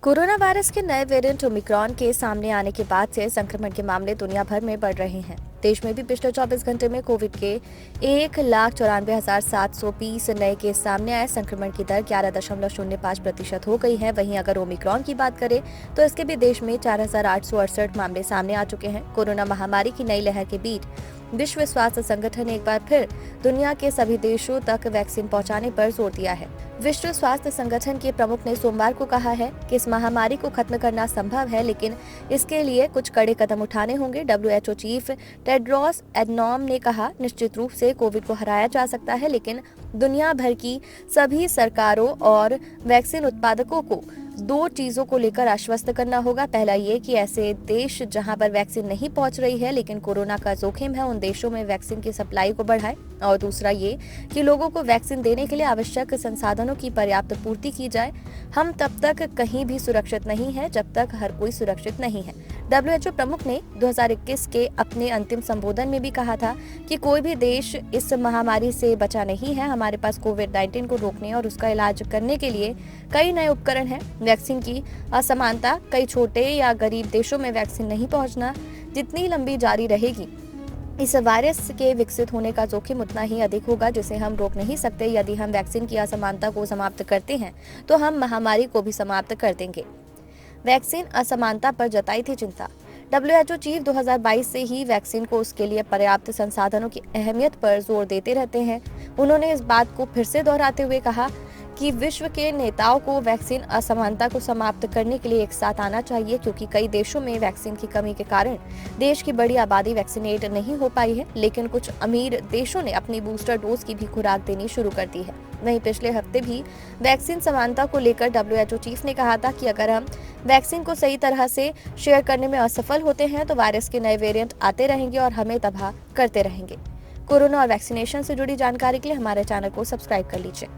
Corona virus के नए variant Omicron के सामने आने के बाद से संक्रमण के मामले दुनिया भर में बढ़ रहे हैं। देश में भी पिछले 24 घंटे में कोविड के 1,94,720 नए केस सामने आए। संक्रमण की दर 11.05% हो गई है। वहीं अगर ओमिक्रॉन की बात करें तो इसके भी देश में 4,868 मामले सामने आ चुके हैं। कोरोना महामारी की नई लहर के बीच विश्व स्वास्थ्य संगठन ने एक बार फिर दुनिया के सभी देशों तक वैक्सीन पहुंचाने पर जोर दिया है। विश्व स्वास्थ्य संगठन के प्रमुख ने सोमवार को कहा है कि इस महामारी को खत्म करना संभव है, लेकिन इसके लिए कुछ कड़े कदम उठाने होंगे। WHO चीफ टेड्रोस एडनॉम ने कहा, निश्चित रूप से कोविड को हराया जा सकता है, लेकिन दुनिया भर की सभी सरकारों और वैक्सीन उत्पादकों को दो चीजों को लेकर आश्वस्त करना होगा। पहला ये कि ऐसे देश जहां पर वैक्सीन नहीं पहुंच रही है लेकिन कोरोना का जोखिम है, उन देशों में वैक्सीन की सप्लाई को बढ़ाए। और दूसरा ये कि लोगों को वैक्सीन देने के लिए आवश्यक संसाधनों की पर्याप्त पूर्ति की जाए। हम तब तक कहीं भी सुरक्षित नहीं है जब तक हर कोई सुरक्षित नहीं है। WHO प्रमुख ने 2021 के अपने अंतिम संबोधन में भी कहा था कि कोई भी देश इस महामारी से बचा नहीं है। हमारे पास कोविड-19 को रोकने और उसका इलाज करने के लिए कई नए उपकरण हैं। वैक्सीन की असमानता, कई छोटे या गरीब देशों में वैक्सीन नहीं पहुंचना जितनी लंबी जारी रहेगी, इस वायरस के विकसित होने का जोखिम उतना ही अधिक होगा, जिसे हम रोक नहीं सकते। यदि हम वैक्सीन की असमानता को समाप्त करते हैं तो हम महामारी को भी समाप्त कर देंगे। वैक्सीन असमानता पर जताई थी चिंता। WHO चीफ 2022 से ही वैक्सीन को उसके लिए पर्याप्त संसाधनों की अहमियत पर जोर देते रहते हैं। उन्होंने इस बात को फिर से दोहराते हुए कहा कि विश्व के नेताओं को वैक्सीन असमानता को समाप्त करने के लिए एक साथ आना चाहिए, क्योंकि कई देशों में वैक्सीन की कमी के कारण देश की बड़ी आबादी वैक्सीनेट नहीं हो पाई है, लेकिन कुछ अमीर देशों ने अपनी बूस्टर डोज की भी खुराक देनी शुरू कर दी है। वहीं पिछले हफ्ते भी वैक्सीन समानता को लेकर WHO चीफ ने कहा था कि अगर हम वैक्सीन को सही तरह से शेयर करने में असफल होते हैं तो वायरस के नए वेरिएंट आते रहेंगे और हमें तबाह करते रहेंगे। कोरोना और वैक्सीनेशन से जुड़ी जानकारी के लिए हमारे चैनल को सब्सक्राइब कर लीजिए।